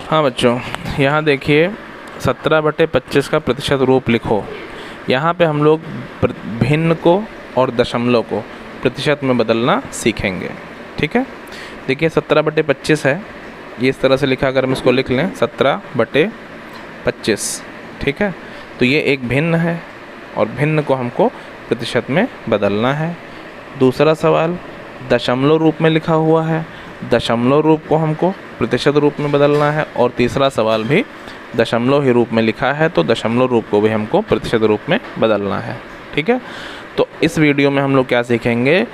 हाँ बच्चों, यहाँ देखिए 17/25 का प्रतिशत रूप लिखो। यहाँ पे हम लोग भिन्न को और दशमलव को प्रतिशत में बदलना सीखेंगे। ठीक है, देखिए 17/25 है, ये इस तरह से लिखा, अगर हम इसको लिख लें 17/25। ठीक है, तो ये एक भिन्न है और भिन्न को हमको प्रतिशत में बदलना है। दूसरा सवाल दशमलव रूप में लिखा हुआ है, दशमलव रूप को हमको प्रतिशत रूप में बदलना है। और तीसरा सवाल भी दशमलव ही रूप में लिखा है, तो दशमलव रूप को भी हमको प्रतिशत रूप में बदलना है। ठीक है, तो इस वीडियो में हम लोग क्या सीखेंगे,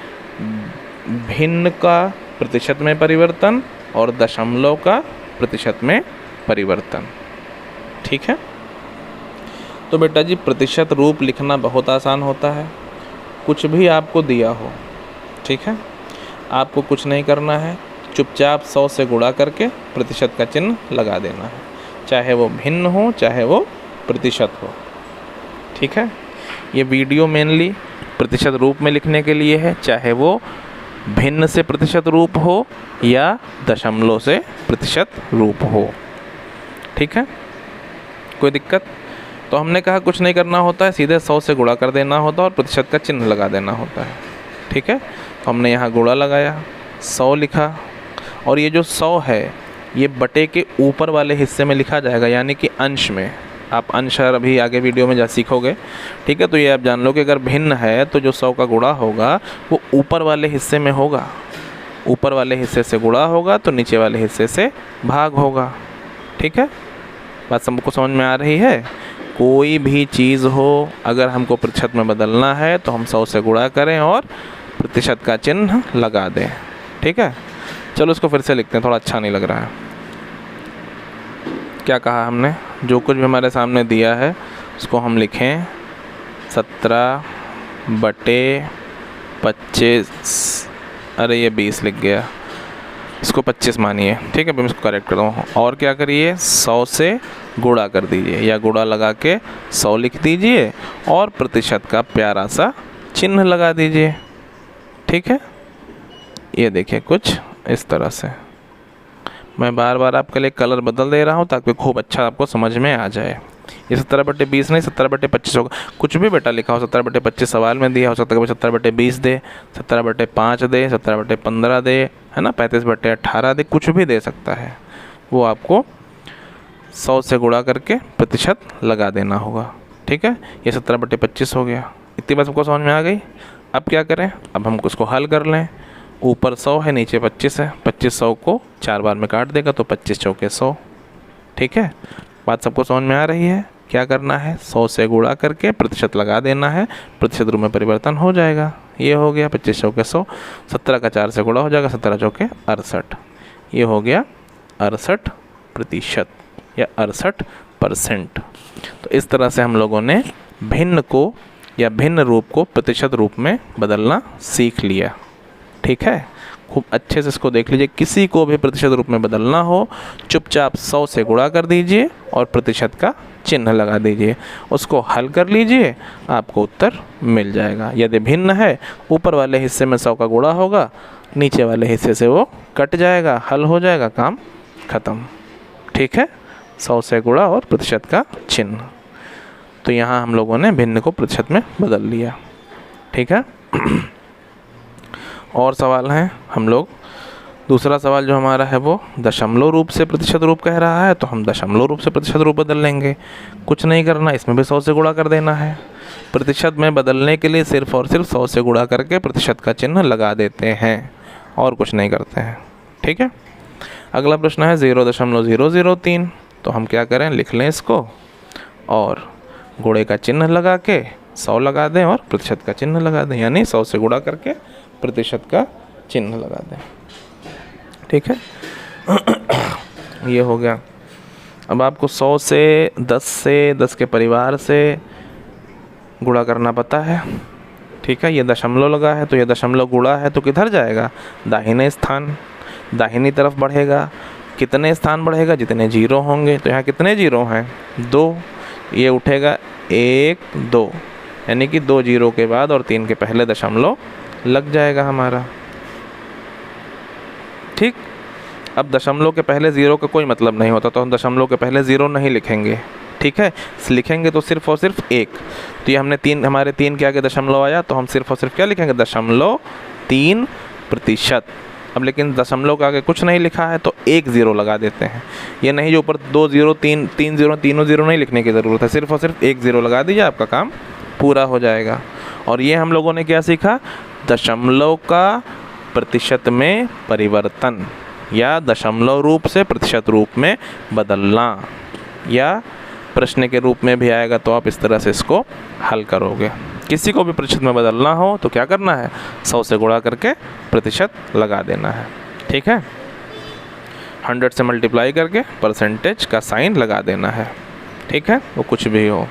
भिन्न का प्रतिशत में परिवर्तन और दशमलव का प्रतिशत में परिवर्तन। ठीक है, तो बेटा जी प्रतिशत रूप लिखना बहुत आसान होता है। कुछ भी आपको दिया हो, ठीक है, आपको कुछ नहीं करना है, चुपचाप 100 से गुणा करके प्रतिशत का चिन्ह लगा देना है, चाहे वो भिन्न हो चाहे वो प्रतिशत हो। ठीक है, ये वीडियो मेनली प्रतिशत रूप में लिखने के लिए है, चाहे वो भिन्न से प्रतिशत रूप हो या दशमलव से प्रतिशत रूप हो। ठीक है, कोई दिक्कत? तो हमने कहा कुछ नहीं करना होता है, सीधे 100 से गुणा कर देना होता है और प्रतिशत का चिन्ह लगा देना होता है। ठीक है, तो हमने यहाँ गुणा लगाया, 100 लिखा, और ये जो 100 है ये बटे के ऊपर वाले हिस्से में लिखा जाएगा, यानी कि अंश में। आप अंश अभी आगे वीडियो में जा सीखोगे। ठीक है, तो ये आप जान लो कि अगर भिन्न है तो जो 100 का गुणा होगा वो ऊपर वाले हिस्से में होगा, ऊपर वाले हिस्से से गुणा होगा तो नीचे वाले हिस्से से भाग होगा। ठीक है, बात सबको समझ में आ रही है? कोई भी चीज़ हो, अगर हमको प्रतिशत में बदलना है तो हम 100 से गुणा करें और प्रतिशत का चिन्ह लगा दें। ठीक है, चलो इसको फिर से लिखते हैं, थोड़ा अच्छा नहीं लग रहा है। क्या कहा हमने, जो कुछ भी हमारे सामने दिया है उसको हम लिखें 17/25। अरे ये 20 लिख गया, इसको 25 मानिए। ठीक है, मैं इसको करेक्ट कर दूँ। और क्या करिए, 100 से गुणा कर दीजिए या गुणा लगा के 100 लिख दीजिए और प्रतिशत का प्यारा सा चिन्ह लगा दीजिए। ठीक है, ये देखिए कुछ इस तरह से। मैं बार बार आपके लिए कलर बदल दे रहा हूँ ताकि खूब अच्छा आपको समझ में आ जाए। ये 17/20 नहीं 17/25 होगा। कुछ भी बेटा लिखा हो, 17/25 सवाल में दिया हो सकता है, 17/20 दे, 17/5 दे, 17/15 दे, है ना, 35/18 दे, कुछ भी दे सकता है। वो आपको 100 से गुणा करके प्रतिशत लगा देना होगा। ठीक है, ये 17/25 हो गया। इतनी बात सबको समझ में आ गई? अब क्या करें, अब हम उसको हल कर लें। ऊपर 100 है, नीचे 25 है, 25 100 को 4 बार में काट देगा तो 25 चौके 100। ठीक है, बात सबको समझ में आ रही है? क्या करना है, 100 से गुणा करके प्रतिशत लगा देना है, प्रतिशत रूप में परिवर्तन हो जाएगा। ये हो गया 25 चौके 100, 17 का 4 से गुणा हो जाएगा, 17 चौके 68। ये हो गया 68% या 68%। तो इस तरह से हम लोगों ने भिन्न को या भिन्न रूप को प्रतिशत रूप में बदलना सीख लिया। ठीक है, खूब अच्छे से इसको देख लीजिए। किसी को भी प्रतिशत रूप में बदलना हो, चुपचाप 100 से गुणा कर दीजिए और प्रतिशत का चिन्ह लगा दीजिए, उसको हल कर लीजिए, आपको उत्तर मिल जाएगा। यदि भिन्न है, ऊपर वाले हिस्से में 100 का गुणा होगा, नीचे वाले हिस्से से वो कट जाएगा, हल हो जाएगा, काम खत्म। ठीक है, 100 से गुणा और प्रतिशत का चिन्ह। तो यहाँ हम लोगों ने भिन्न को प्रतिशत में बदल लिया। ठीक है, और सवाल हैं हम लोग। दूसरा सवाल जो हमारा है वो दशमलव रूप से प्रतिशत रूप कह रहा है, तो हम दशमलव रूप से प्रतिशत रूप बदल लेंगे। कुछ नहीं करना, इसमें भी 100 से गुणा कर देना है। प्रतिशत में बदलने के लिए सिर्फ और सिर्फ 100 से गुणा करके प्रतिशत का चिन्ह लगा देते हैं और कुछ नहीं करते हैं। ठीक है, अगला प्रश्न है 0.003। तो हम क्या करें, लिख लें इसको और गुणे का चिन्ह लगा के 100 लगा दें और प्रतिशत का चिन्ह लगा दें, यानी 100 से गुणा करके प्रतिशत का चिन्ह लगा दें। ठीक है, ये हो गया। अब आपको 100 से 10 के परिवार से गुणा करना पता है। ठीक है, ये दशमलव लगा है तो ये दशमलव गुणा है तो किधर जाएगा, दाहिने स्थान, दाहिनी तरफ बढ़ेगा। कितने स्थान बढ़ेगा, जितने जीरो होंगे। तो यहाँ कितने जीरो हैं, 2। ये उठेगा 1 2, यानी कि 2 जीरो के बाद और 3 के पहले दशमलव लग जाएगा हमारा। ठीक, अब दशमलव के पहले ज़ीरो का कोई मतलब नहीं होता, तो हम दशमलव के पहले ज़ीरो नहीं लिखेंगे, ठीक है। लिखेंगे तो सिर्फ और सिर्फ एक। तो ये हमने तीन, हमारे तीन के आगे दशमलव आया, तो हम सिर्फ और सिर्फ क्या लिखेंगे, 0.3%। अब लेकिन दशमलव के आगे कुछ नहीं लिखा है तो एक ज़ीरो लगा देते हैं। ये नहीं जो ऊपर 2 ज़ीरो 3 ज़ीरो, तीनों ज़ीरो नहीं लिखने की ज़रूरत है, सिर्फ और सिर्फ एक ज़ीरो लगा दीजिए, आपका काम पूरा हो जाएगा। और ये हम लोगों ने क्या सीखा, दशमलव का प्रतिशत में परिवर्तन, या दशमलव रूप से प्रतिशत रूप में बदलना, या प्रश्न के रूप में भी आएगा तो आप इस तरह से इसको हल करोगे। किसी को भी प्रतिशत में बदलना हो तो क्या करना है, 100 से गुणा करके प्रतिशत लगा देना है, ठीक है। 100 से मल्टीप्लाई करके परसेंटेज का साइन लगा देना है, ठीक है, वो कुछ भी हो।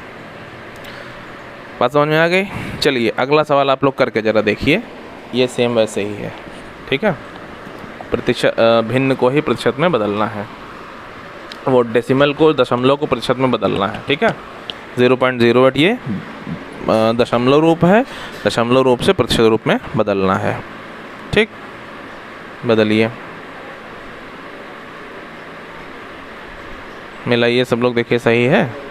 बात समझ में आ गई। चलिए अगला सवाल आप लोग करके ज़रा देखिए, ये सेम वैसे ही है, ठीक है। प्रतिशत भिन्न को ही प्रतिशत में बदलना है, वो डेसिमल को दशमलव को प्रतिशत में बदलना है, ठीक है। 0.08 ये दशमलव रूप है, दशमलव रूप से प्रतिशत रूप में बदलना है, ठीक। बदलिए, मिलाइए सब लोग, देखिए सही है।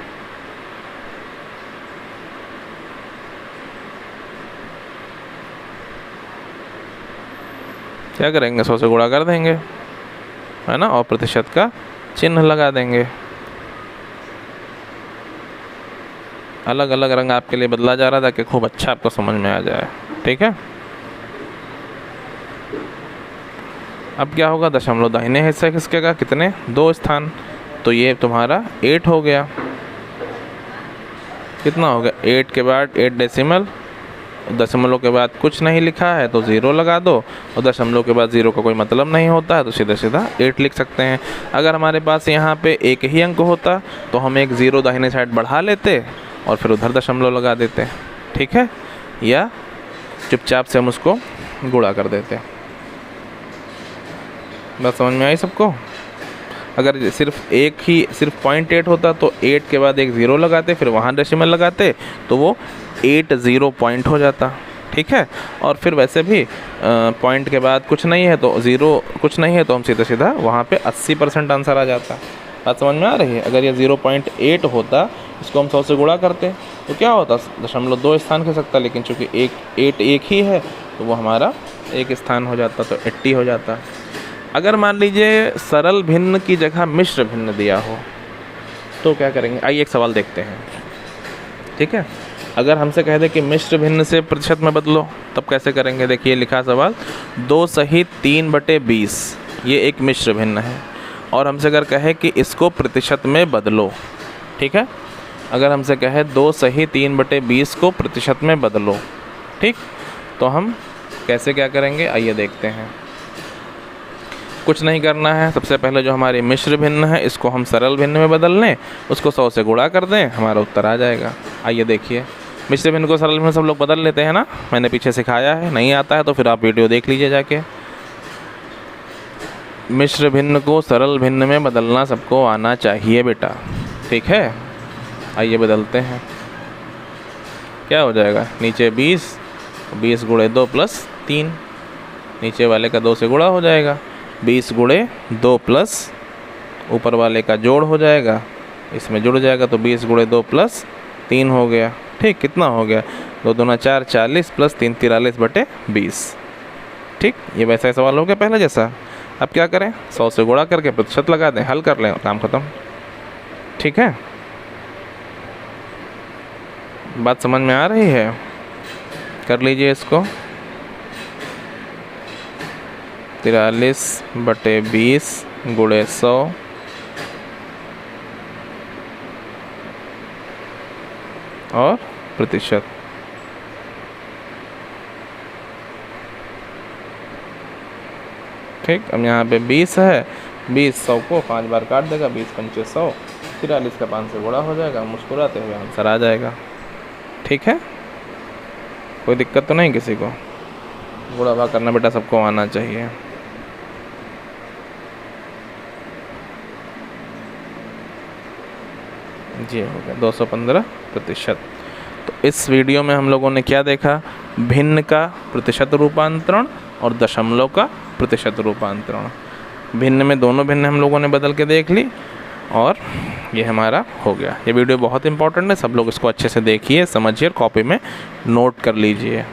क्या करेंगे, 100 से गुणा कर देंगे, है ना, और प्रतिशत का चिन्ह लगा देंगे। अलग अलग रंग आपके लिए बदला जा रहा था कि खूब अच्छा आपको समझ में आ जाए, ठीक है। अब क्या होगा, दशमलव दाहिने हिस्से खिसकेगा, कितने, 2 स्थान, तो ये तुम्हारा 8 हो गया। कितना हो गया, 8 के बाद 8 डेसिमल, दशमलव के बाद कुछ नहीं लिखा है तो 0 लगा दो, और दशमलव के बाद 0 का कोई मतलब नहीं होता है तो सीधा सीधा 8 लिख सकते हैं। अगर हमारे पास यहाँ पे एक ही अंक होता तो हम एक 0 दाहिने साइड बढ़ा लेते और फिर उधर दशमलव लगा देते, ठीक है, या चुपचाप से हम उसको गुणा कर देते। बस समझ में आई सबको। अगर सिर्फ एक ही सिर्फ 0.8 होता तो 8 के बाद एक 0 लगाते, फिर वहाँ डेसिमल लगाते तो वो 80 पॉइंट हो जाता, ठीक है। और फिर वैसे भी पॉइंट के बाद कुछ नहीं है तो 0 कुछ नहीं है तो हम सीधा सीधा वहाँ पे 80% आंसर आ जाता। बात समझ में आ रही है। अगर ये 0.8 होता, इसको हम 100 से गुणा करते तो क्या होता, 0.2 स्थान खिसकता, लेकिन चूँकि 8 एक ही है तो वो हमारा एक स्थान हो जाता, तो 80 हो जाता। अगर मान लीजिए सरल भिन्न की जगह मिश्र भिन्न दिया हो तो क्या करेंगे, आइए एक सवाल देखते हैं, ठीक है। अगर हमसे कह दे कि मिश्र भिन्न से प्रतिशत में बदलो, तब कैसे करेंगे, देखिए लिखा सवाल, 2 सही 3/20 ये एक मिश्र भिन्न है, और हमसे अगर कहे कि इसको प्रतिशत में बदलो, ठीक है। अगर हमसे कहे 2 सही 3/20 को प्रतिशत में बदलो, ठीक, तो हम कैसे क्या करेंगे, आइए देखते हैं। कुछ नहीं करना है, सबसे पहले जो हमारी मिश्र भिन्न है इसको हम सरल भिन्न में बदल लें, उसको 100 से गुणा कर दें, हमारा उत्तर आ जाएगा। आइए देखिए, मिश्र भिन्न को सरल भिन्न सब लोग बदल लेते हैं ना, मैंने पीछे सिखाया है, नहीं आता है तो फिर आप वीडियो देख लीजिए जाके। मिश्र भिन्न को सरल भिन्न में बदलना सबको आना चाहिए बेटा, ठीक है। आइए बदलते हैं, क्या हो जाएगा, नीचे 20 गुणे 2 + 3, नीचे वाले का 2 से गुणा हो जाएगा, 20 गुणे 2 प्लस ऊपर वाले का जोड़ हो जाएगा, इसमें जुड़ जाएगा, तो 20 गुणे 2 + 3 हो गया, ठीक। कितना हो गया, 2 दूना 4 40 + 3 43/20, ठीक। ये वैसा ही सवाल हो गया पहले जैसा। अब क्या करें, 100 से गुणा करके प्रतिशत लगा दें, हल कर लें, काम ख़त्म, ठीक है। बात समझ में आ रही है, कर लीजिए इसको, 43/20 गुणे 100 और प्रतिशत, ठीक। अब यहाँ पे 20 है, 20 100 को 5 बार काट देगा, 20 पंचे 100, 43 का 5 से गुणा हो जाएगा, मुस्कुराते हुए आंसर आ जाएगा, ठीक है। कोई दिक्कत तो नहीं किसी को, गुणा भाग करना बेटा सबको आना चाहिए। जी हो गया 215%। तो इस वीडियो में हम लोगों ने क्या देखा, भिन्न का प्रतिशत रूपांतरण और दशमलव का प्रतिशत रूपांतरण। भिन्न में दोनों भिन्न हम लोगों ने बदल के देख ली और ये हमारा हो गया। ये वीडियो बहुत इंपॉर्टेंट है, सब लोग इसको अच्छे से देखिए, समझिए और कॉपी में नोट कर लीजिए,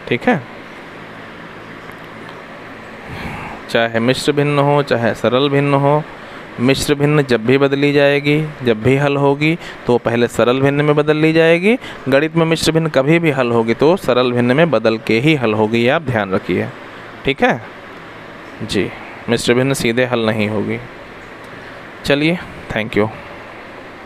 ठीक है। चाहे मिश्र भिन्न हो चाहे सरल भिन्न हो, मिश्र भिन्न जब भी बदली जाएगी, जब भी हल होगी तो पहले सरल भिन्न में बदल ली जाएगी। गणित में मिश्र भिन्न कभी भी हल होगी तो सरल भिन्न में बदल के ही हल होगी, ये आप ध्यान रखिए, ठीक है जी। मिश्र भिन्न सीधे हल नहीं होगी। चलिए, थैंक यू।